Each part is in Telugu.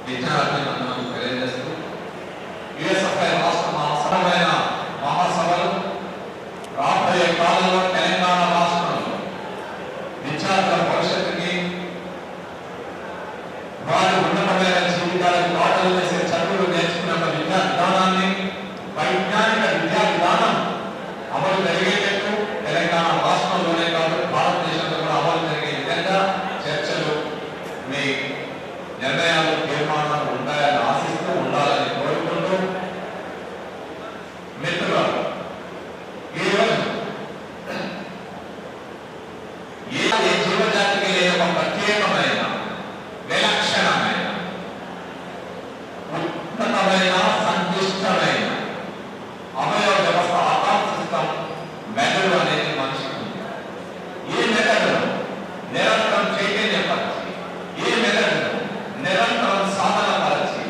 విద్యార్థి మనం తెలియజేస్తూ యుఎస్ఎఫ్ఐ రాష్ట్ర మహాసభమైన మహాసభలు రాబోయే కాలంలో తెలంగాణ రాష్ట్రంలో విద్యార్థుల భవిష్యత్తుకి వారి ఉన్నతమైన జీవితాలకు పాటలు చేసే చదువులు నేర్చుకున్న విద్యా విధానాన్ని వైజ్ఞానిక విద్యా విధానం అమలు జరిగేటట్టు తెలంగాణ రాష్ట్రంలోనే కాదు భారతదేశంలో కూడా అమలు జరిగే విధంగా చర్చలు మీ నిర్ణయాలు తీర్మానాలు ఉంటాయని ఆశిస్తూ ఉండాలని కోరుకుంటూ మిత్రులు ఈరోజు ఏ జీవజాతికి లేని ఒక ప్రత్యేకమైన విలక్షణమైన ఉన్నతమైన సంక్లిష్టమైన అవయవ వ్యవస్థ ఆకాంక్షిస్తాం మెదడు అనేది మనిషికి ఉంది. ఈ మెదడును నిరంతరం చైతన్యపరిచి ఈ మెదడును నిరంతరం సాధన పరచి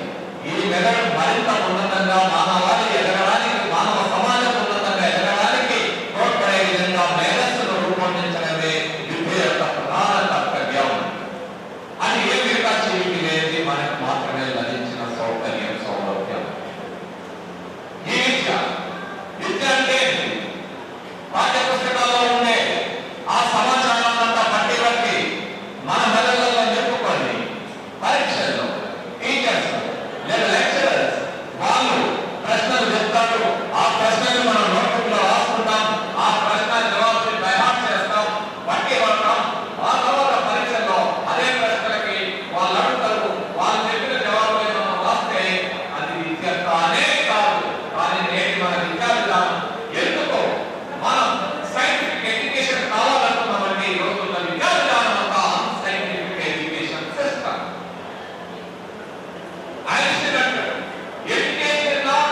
ఈ మెదడు మరింత ఉన్నతంగా మానవాళి ఎదగడానికి మానవ సమాజం ఉన్నతంగా ఎదగడానికి తోడ్పడే విధంగా మేధస్సును రూపొందించడమే విద్య యొక్క ప్రధాన కర్తవ్యం. అది ఏ మిగతా జీవికి లేని మనకు మాత్రమే లభించిన సౌకర్యం సౌలభ్యం. ఈ విద్య అంటే పాఠ్య పుస్తకాల్లో ఉండే ఆ సమాచారాన్నంతా పట్టి పట్టి మన మెదడులలో నింపుకొని పరీక్షల్లో టీచర్స్ లేదా లెక్చరర్స్ వాళ్ళు ప్రశ్నలు చెప్తారు. ఆ ప్రశ్నలు మనం నోట్బుక్ లో రాసుకుంటాం. ఆ ప్రశ్న జవాబుని బైహార్ట్ చేస్తాం, పట్టి పడతాం. ఆ తర్వాత పరీక్షల్లో అదే ప్రశ్నలకి వాళ్ళు అడుగుతారు. వాళ్ళు చెప్పిన జవాబుని మనం రాస్తే అది విద్య కానే కాదు. కానీ నేటి మన విద్యా విధానం ఎందుకో మనం సైంటిఫిక్ ఎడ్యుకేషన్ కావాలనుకున్నామంటే ఈ రోజుల్లో విద్యా విధానం అంతా scientific education system. Einstein antaru, education is not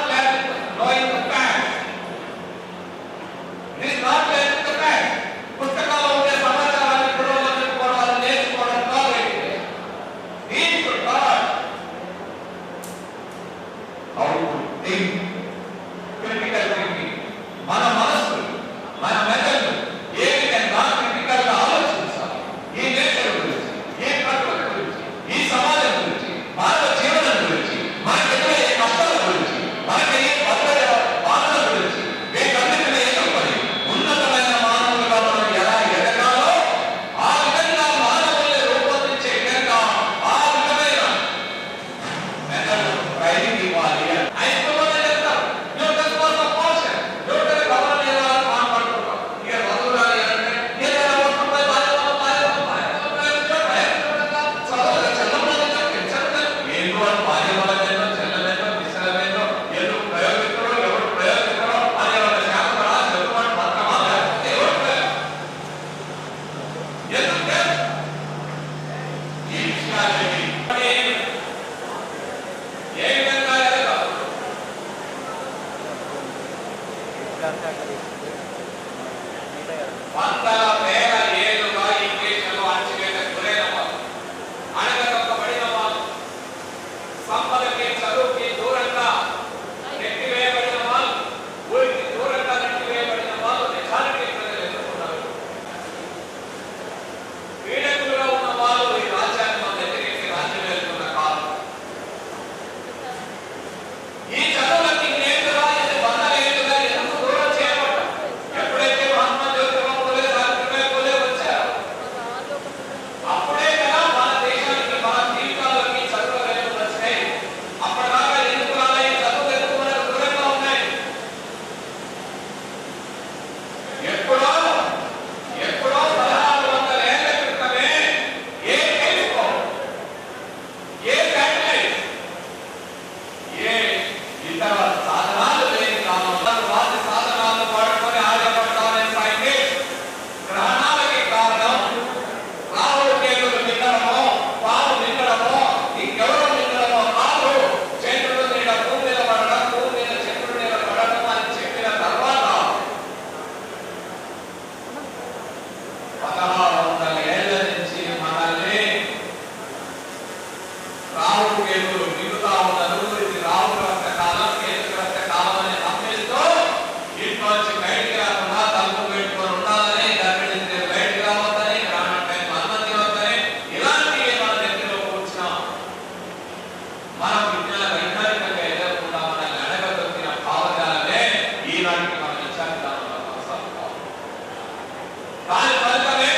knowing the facts. It is not learning the facts. పుస్తకాల్లో ఉండే సమాచారాన్ని బుర్రలో నింపుకోవడం నేర్చుకోవడం కాదు education. He should learn how to think, critical thinking. మన మనస్సు మన మెదడు ఏ విధంగా క్రిటికల్ గా ఆలోచించాలి, ఈ నేచర్ గురించి, ఈ ప్రకృతి గురించి, ఈ సమాజం గురించి, మానవ జీవనం గురించి, మనకి ఎదురయ్యే కష్టాల గురించి, మనకి ఎదురయ్యే బాధల గురించి వీటన్నిటిని ఎదుర్కొని ఉన్నతమైన మానవులుగా మనం ఎలా ఎదగాలో ఆ విధంగా మానవుల్ని రూపొందించే విధంగా ఆ విధమైన మెదడు ట్రైనింగ్ ఇవ్వాలి. ఐశ్వర్యం మనం వైజ్ఞానికంగా ఎదుర్కొంటా మనల్ని అడగదొక్కిన భావజాలమే ఈనాటికి మనం విచారణలో కొనసాగుతాం. దాని ఫలితమే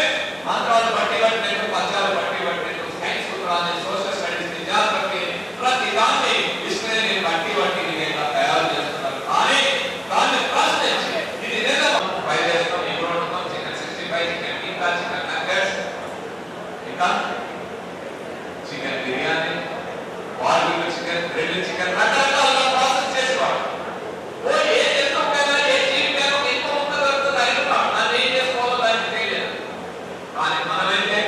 మంత్రాలు బట్టి పట్టినట్టు, పద్యాలు బట్టి పట్టినట్టు, సైన్స్ సూత్రాన్ని, సోషల్ స్టడీస్, విద్యార్థి ప్రతి దాన్ని డిక్షనరీని బట్టి తయారు చేస్తున్నారు. కానీ దాన్ని ప్రశ్నించి ఇది నిజం ఫ్రై చేస్తాం, ఎగురు వండుతాం, chicken 65, chicken tikka, chicken nuggets, ఇంకా chicken biryani, barbecue chicken, grilled chicken, రకరకాలుగా ప్రాసెస్ చేసేవాడు. ఓ ఏ జంతువుకైనా ఏ జీవికైనా ఇంకో ముక్క దొరుకుతుంది అనుకున్నాం. దాన్ని ఏం చేసుకోవాలో దానికి తెలియదు. కానీ మనమైతే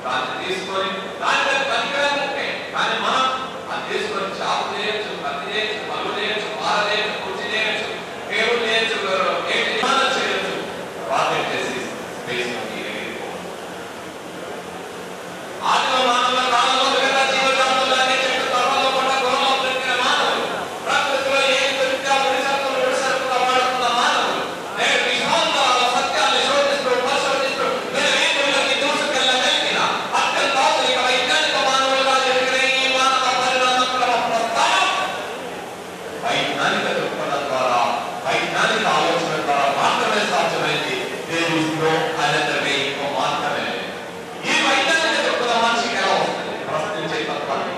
దాన్ని తీసుకొని దాంట్లో పనికిరాని ఉంటాయి. కానీ మనం అది తీసుకొని చాపు చేయొచ్చు, పత్తి చేయొచ్చు, పళ్ళు చేయొచ్చు, పాల చేయొచ్చు, కుర్చీ చేయొచ్చు, టేబుల్ చేయొచ్చు, చేయొచ్చు, పాకెట్ చేసి స్పేస్ ఆదిలో మానవుల కాలంలో మిగతా జీవజాతులు అనే చెట్టు తొర్రలో పడ్డ గృహంలో దొరికిన మానవులు, ప్రకృతిలో ఏం దొరికితే విడిసరుకుగా వాడుతున్న మానవులు, నేడు విశ్వాంతరాల సత్యాన్ని శోధిస్తూ పరిశోధిస్తూ వినవేదులకి దూసుకెళ్ళగలిగిన అత్యంత ఆధునిక వైజ్ఞానిక మానవులుగా జరిగిన ఈ మానవ పరిణామ క్రమ ప్రస్థానం వైజ్ఞానిక దృక్పథం ద్వారా, వైజ్ఞానిక ఆలోచన ద్వారా మాత్రమే సాధ్యమైంది. There is no another way, ఇంకో మార్గమే. ఈ వైజ్ఞానిక దృక్పథం మనిషికి ఎలా వస్తుంది? ప్రశ్నించే తత్వాన్ని,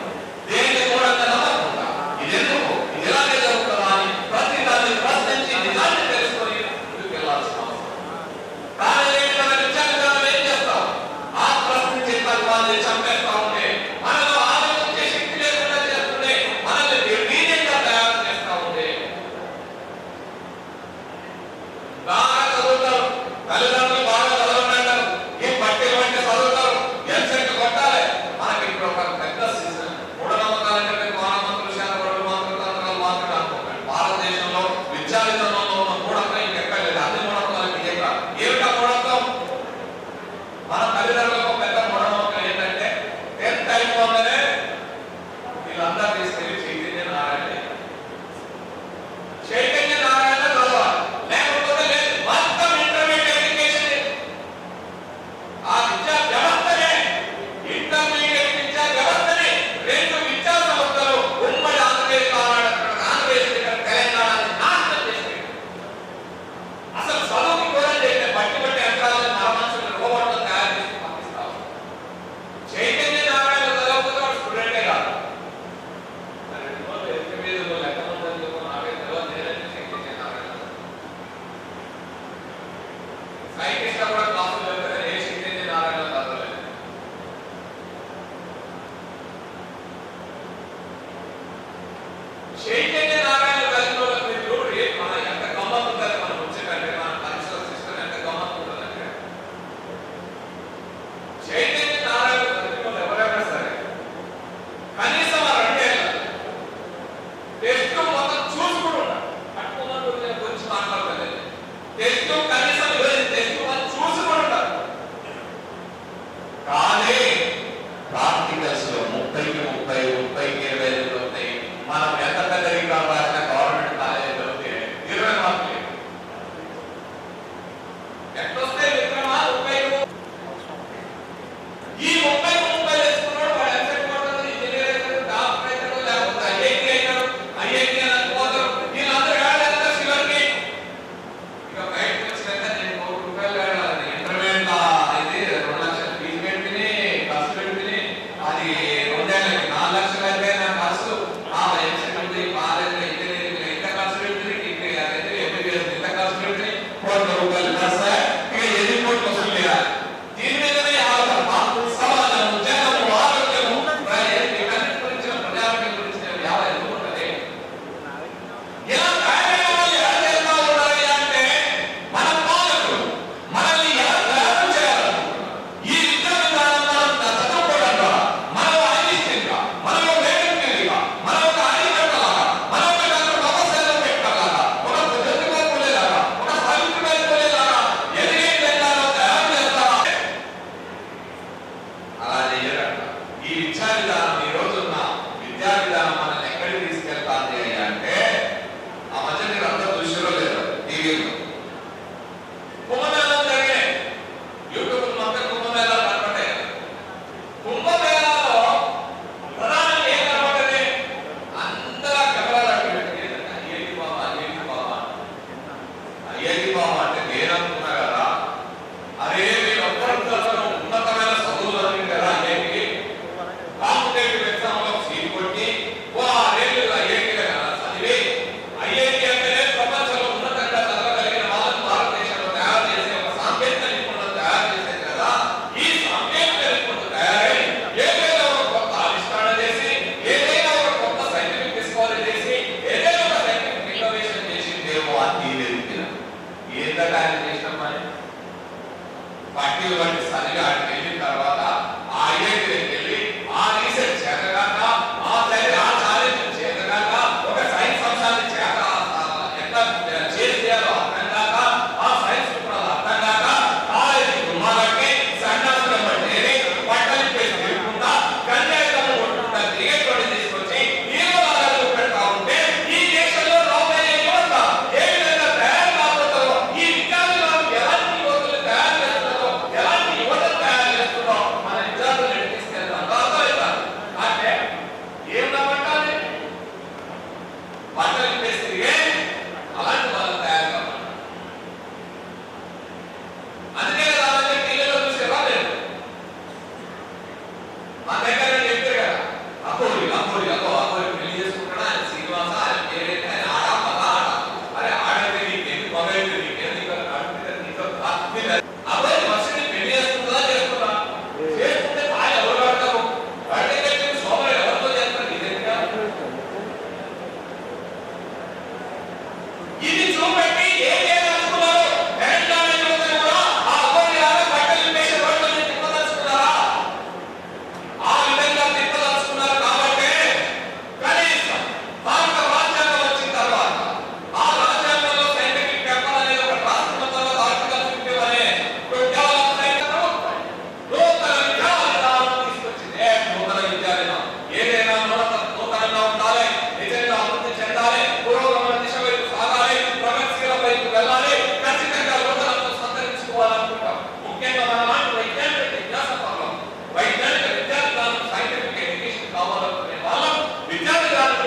దేన్ని కూడా నమ్మకుండా ఇదెందుకు, ఇది ఎలాగే జరుగుతుందా అని ప్రతి దాన్ని ప్రశ్నించి నిజాన్ని తెలుసుకొని ముందుకు వెళ్ళాల్సిన అవసరం. కానీ మనం విచారణలో ఏం చేస్తాం? ఆ ప్రశ్నించే తత్వాన్ని చంపేస్తా ఉంటే, మనలో ఆలోచించే శక్తి లేకుండా చేస్తుంటే, మనల్ని నిర్వీర్యంగా తయారు చేస్తా ఉంటే, బాగా చదువుతారు, తల్లిదండ్రులు బాగా చదవమంటారు, ఈ పట్టిలు అంటే చదువుతారు, ఎంసెట్ కొట్టాలి. మనకి ఇప్పుడు ఒక పెద్ద సీజన్ మూఢనమ్మకాలంటే గవర్నమెంట్ శాఖలు మాత్రం మాత్రమే అనుకోకండి. భారతదేశంలో విద్యా విధానంలో ఉన్న మూఢత్వం ఇంకెక్కడ లేదు. అన్ని మూఢత్వాలకి ఏమిటా మూఢత్వం? మన తల్లిదండ్రులకు పెద్ద మూఢనమ్మకం ఏంటంటే 10th అయిపోగానే వీళ్ళందరూ తీసుకెళ్లి చైతన్య నారాయణ చదవాలి, లేకపోతే లేదు. మొత్తం ఇంటర్మీడియట్ ఎడ్యుకేషన్, ఆ విద్యా వ్యవస్థనే, ఇంటర్మీడియట్ విద్యా వ్యవస్థనే 2 విద్యా సంస్థలు ఉమ్మడి ఆంధ్రప్రదేశ్ తెలంగాణని నాశనం చేసి అసలు చదువుకి కూడా చేస్తే బట్టి యంత్రాలను మరమనుషులు రోబోట్లను తయారు చేసి పంపిస్తాం. చైతన్య నారాయణ చదవకపోతే స్టూడెంటే కాదు. సైంటిస్ట్ కూడా క్లాసులు వెళ్తారు, ఏ చైతన్య నారాయణ చదవలేదు. చైతన్య నారాయణ చదివిన మీరు మన ఎంత గమ్మత్తు ఉంటుంది, మనం వచ్చేటంటే మన పరీక్షల సిస్టమ్ ఎంత గమ్మత్తు ఉంటుందంటే, చైతన్య నారాయణ చదివిన ఎవరైనా సరే కనీసం ఆ 2 ఏళ్ళ టెస్ట్ మొత్తం చూసుకుని ఉంటారు. పట్టుకున్నట్టు గురించి మాట్లాడలేదు. టెస్ట్ కనీసం టెస్ట్ చూసుకుని ఉంటారు. కానీ ప్రాక్టికల్స్ లో 30కి 30, 30కి 25 ఉంటాయి. మనం ఎంత పెద్దగా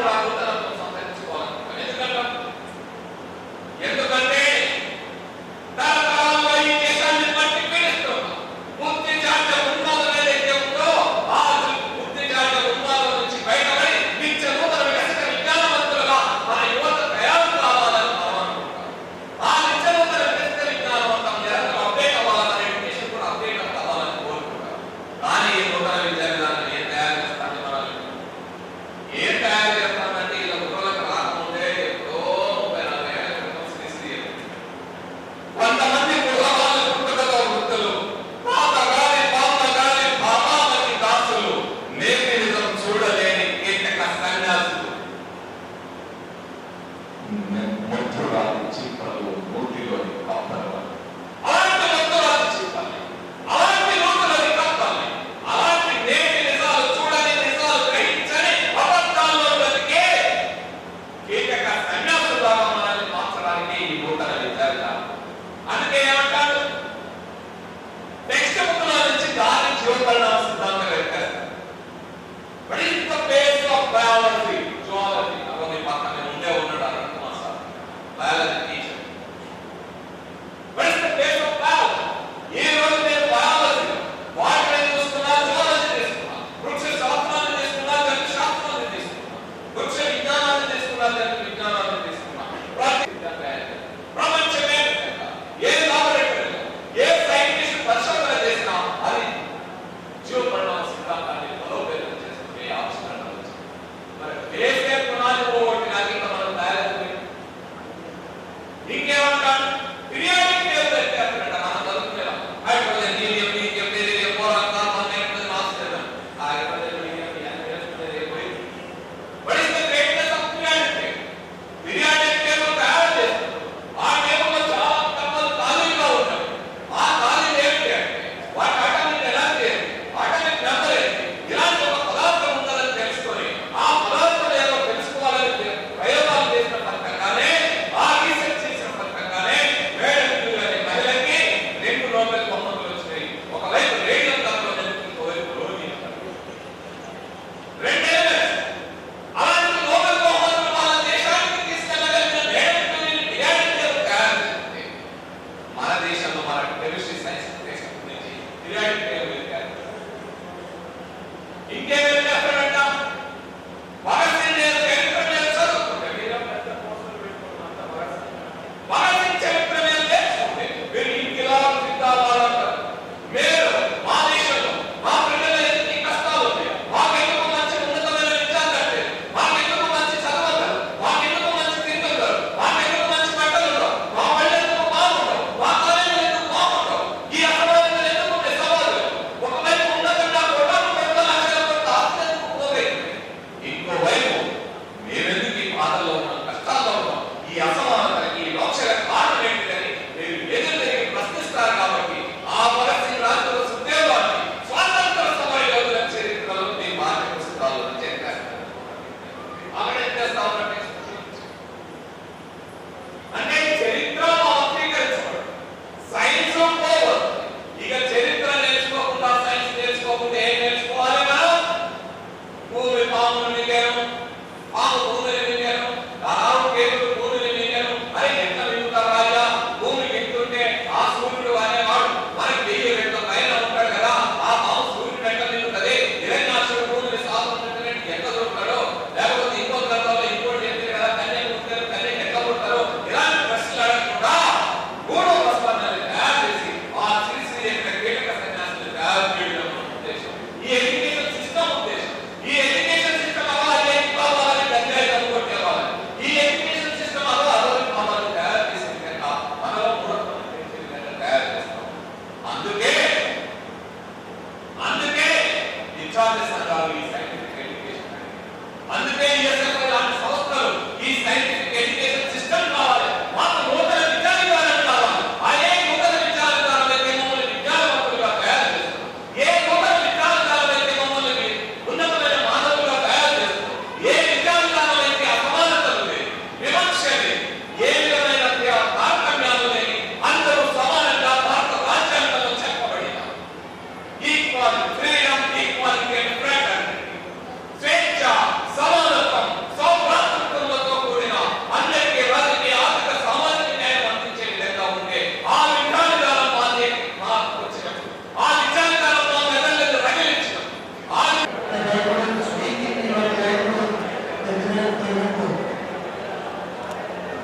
కూడా నూతనత్వం సంతరించుకోవాలనుకుంటాం. ఎందుకంటే తరతరాలుగా ఈ దేశాన్ని పట్టి పీడిస్తున్నాం. బుద్ధి చాట ఉన్మాదం ఏదైతే ఉందో ఆ బుద్ధి చాట ఉన్మాదం నుంచి బయటపడి నిత్య నూతన వికసిత విజ్ఞానవంతులుగా మన యువత తయారు కావాలని మనం అనుకుంటాం. ఆ నిత్య నూతన వికసిత విజ్ఞానవంతం నిరంతరం అప్డేట్ అవ్వాలని, ఎడ్యుకేషన్ కూడా అప్డేట్ కావాలని కోరుకుంటాం. కానీ ఈ నూతన విద్యా విధానం ఏం తయారు చేస్తామని మనం ఏం తయారు చేస్తామంటే ఇలా కుటుంబాలకు రాకముందే ఎప్పుడో 30-40 ఏళ్ల క్రితం శ్రీశ్రీ కొంతమంది కుటుంబాల పుట్టుకతో వృద్ధులు, పాతగాలి పాతగాలి భావాలకి దాసులు, నేటి నిజం చూడలేని కీటక సన్యాసులు, ముద్దురాలి చిప్పలు మూర్తిలోని కప్పలు, అలాంటి ముద్దురాలి చిప్పల్ని, అలాంటి నూతనది కప్పల్ని, అలాంటి నేటి నిజాలు చూడని నిజాలు గ్రహించని అబద్ధాల్లో బ్రతికే కీటక సన్యాసులాగా మనల్ని మార్చడానికి ఈ నూతన విద్యా విధానం. అందుకే ఏమంటాడు, టెక్స్ట్ బుక్ లో నుంచి దాని జీవపరిణామ సిద్ధాంతం ఎత్తేస్తారు. What is the base of biology? Zoology. అవి పక్కనే ఉండే ఉన్నాడు అనంతమా sir, biology teacher. What is the base of biology? ఈ రోజు నేను బయాలజీ వాటిని చూస్తున్నా, జువాలజీ తీసుకున్నా, వృక్ష శాస్త్రాన్ని తీసుకున్నా, జంతు శాస్త్రాన్ని తీసుకున్నా, వృక్ష విజ్ఞానాన్ని తీసుకున్నా, జంతు విజ్ఞానాన్ని తీసుకున్నా, ప్రపంచమే ఏ లాబొరేటరీలో ఏ సైంటిస్ట్ పరిశోధన చేసినా అది జీవపరిణామ సిద్ధాంతాన్ని బలోపేతం చేసుకునే ఆవిష్కరణ వచ్చింది. మరి వేసే పునాది పోగొట్టినాక ఇంకా మనం తయారవుతుంది. ఇంకేమంటాడు, పీరియాడిక్ టేబుల్ పెట్టేస్తాడంట. మనం చదువుకునేలా hydrogen, helium, lithium, beryllium, boron, carbon, nitrogen, oxygen. ఆ హైడ్రోజన్, హీలియం ఇవన్నీ తెలుసుకునేది అయిపోయింది. What is the greatness of periodic table? Periodic table తయారు చేస్తారు. ఆ టేబుల్లో చాలా కప్పలు ఖాళీగా ఉంటాయి. ఆ ఖాళీలు ఏమిటి అంటే వాటి అటామిక్ ఎనర్జీ ఏంటి, అటామిక్ నెంబర్ ఏంటి, ఇలాంటి ఒక పదార్థం ఉందని తెలుసుకొని ఆ పదార్థం ఏదో తెలుసుకోవాలని ప్రయోగాలు చేసిన ఫలితంగానే, ఆ రీసెర్చ్ చేసిన ఫలితంగానే మేడం క్యూరీ అనే మహిళకి 2 నోబెల్ బహుమతులు వచ్చినాయి. ఒకవైపు రేడియం దాంట్లో ఇంకోవైపు రోగి. 2 ఎలిమెంట్స్. అలాంటి నోబెల్ బహుమతులు మన దేశానికి తీసుకెళ్లగలిగిన మేడం క్యూరీని పీరియాడిక్ టేబుల్ తయారు చేసింది. మన దేశంలో మన కెమిస్ట్రీ సైన్స్ నుంచి పీరియాడిక్ టేబుల్ తయారు చేశారు. ఇంకేమేమి చేస్తాడంట, భగత్ సింగ్ నేను చరిత్ర మీద చదువుకుంటే మీరు పెద్ద పోస్టులు పెట్టుకున్నంత భగత్ సింగ్ చరిత్ర మీద నేర్చుకుంటే మీరు ఇంకిలాబ్ జిందాబాద్ అంటారు. మీరు మా దేశంలో మా ప్రజలు ఎన్ని కష్టాలు ఉన్నాయి, మాకెందుకు మంచి ఉన్నతమైన విద్యార్థి అంటే, మాకెందుకు మంచి చదవగలరు, మాకెందుకు మంచి తిరుగుతారు, మాకెందుకు మంచి బట్టలు ఉండవు, మా వాళ్ళు ఎందుకు బాగుండవు, మా కాలేజీలు ఎందుకు బాగుండవు, ఈ అసమానతలు ఎందుకు ఉంటాయి సవాళ్ళు, ఒకవైపు ఉన్నతంగా కోటాను పెద్ద లక్షల కోట్ల ఆస్తి ఎందుకు పోగైంది, ఇంకోవైపు మేమెందుకు ఈ బాధల్లో ఉన్నాం, కష్టాల్లో ఉన్నాం, ఈ అసమానతకి ఈ లోక్షల కారణం ఏంటిదని మీరు ఎదురు తిరిగి ప్రశ్నిస్తారు. కాబట్టి ఆ భగత్ సింగ్ రాజుల ఉద్యోగాన్ని స్వాతంత్ర సమర యోధుల చరిత్రలో మీ పాఠ్య పుస్తకాల్లో చేస్తారు. అక్కడ ఏం చేస్తా ఉన్నట్టే అంటే చరిత్ర వక్రీకరించబడు, సైన్స్ పోవద్దు. ఇక చరిత్ర నేర్చుకోకుండా, సైన్స్ నేర్చుకోకుండా ఏం నేర్చుకోవాలి మనం? భూమి పామును మింగాను, పాము భూమిని మింగాను, రావు కేతులు భూమిని మింగాను. అరే ఎంత మింగుతారు రాజా, భూమికి ఎక్కుతుంటే ఆ సూర్యుడు అనేవాడు మనకి 1000 రెట్ల పైన ఉంటాడు కదా, ఆ పాము సూర్యుడు ఎట్లా మింగుతుంది, హిరణ్యాక్షుడు భూమిని సాగుతున్నట్టు ఎంత దొరుకుతాడో, లేకపోతే ఇంకొక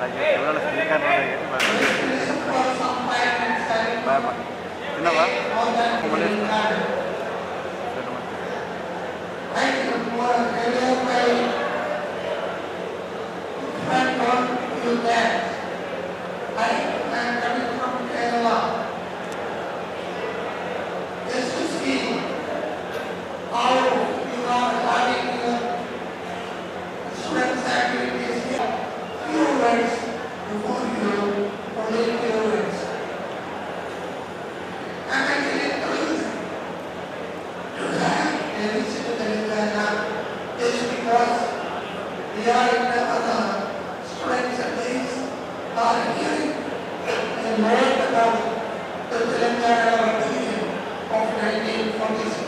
అలాగే పిల్లల స్పీకర్లు ఉన్నాయి కానీ బాగా తిన్నావా We are in the other students and these are hearing and learned about the Telangana Revolution of 1946.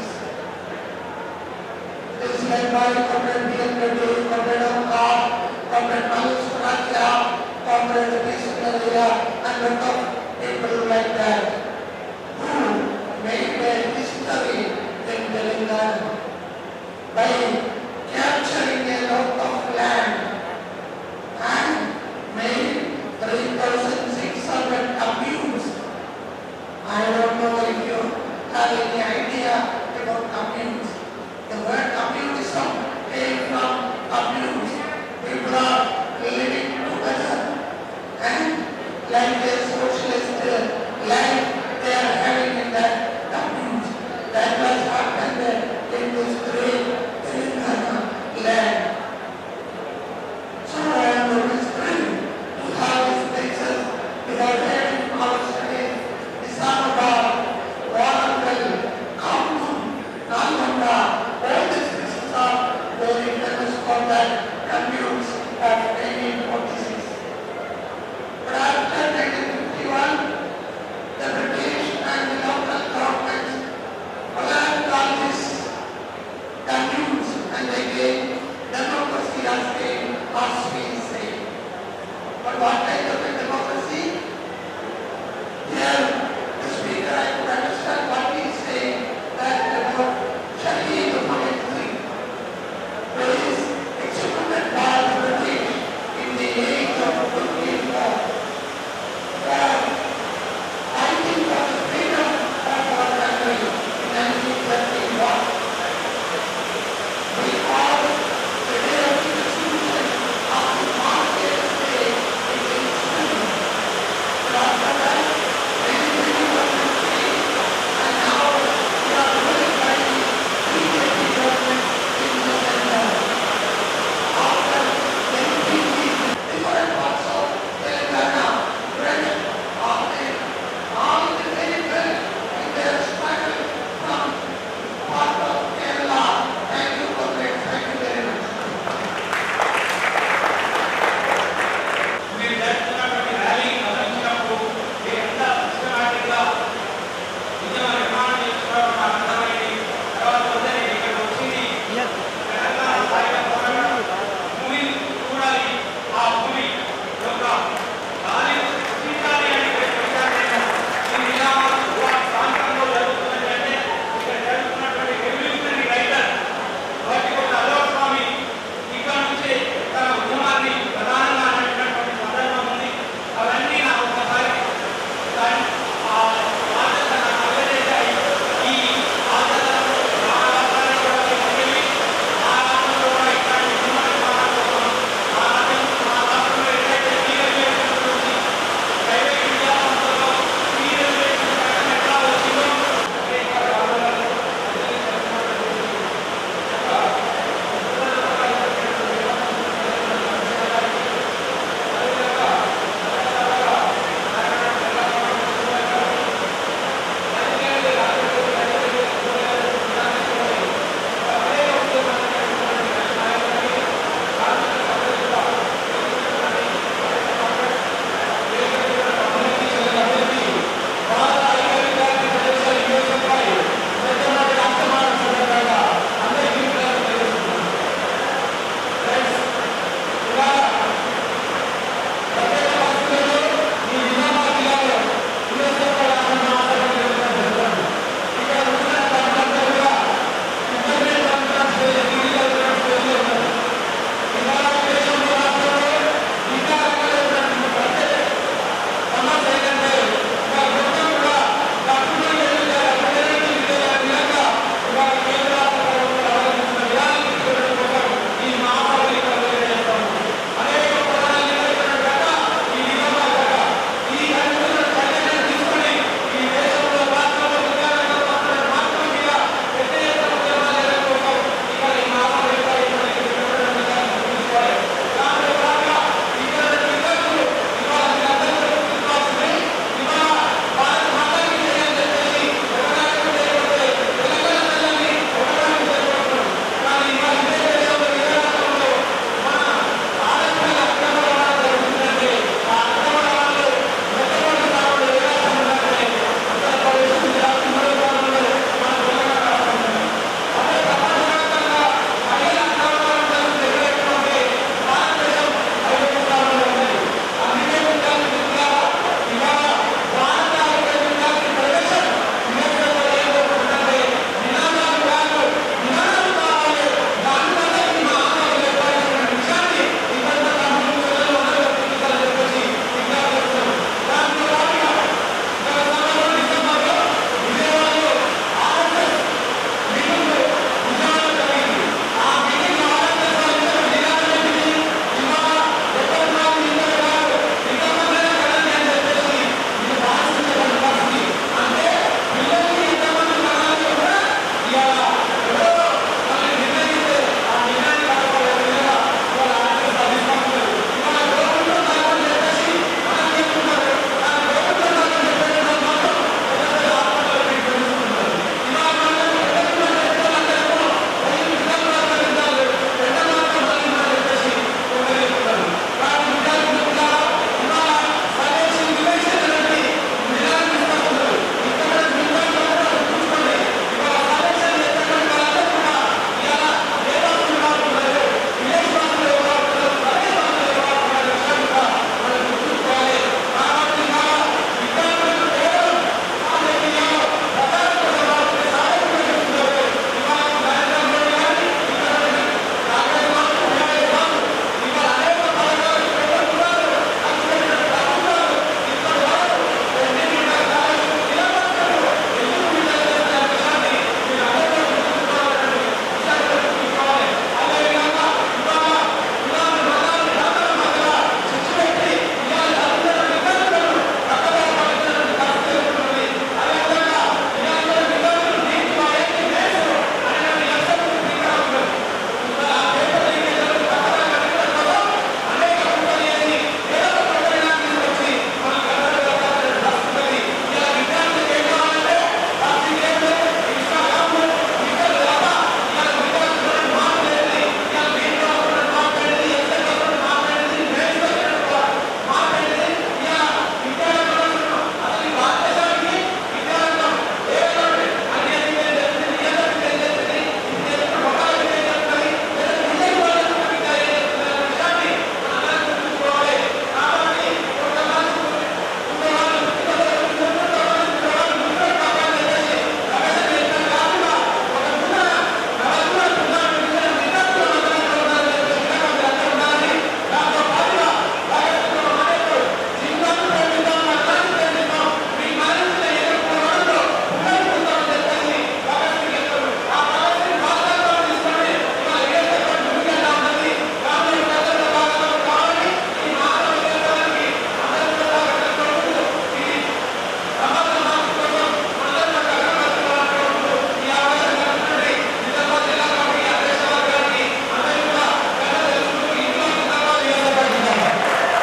It is led by Dr. B.M. Reddy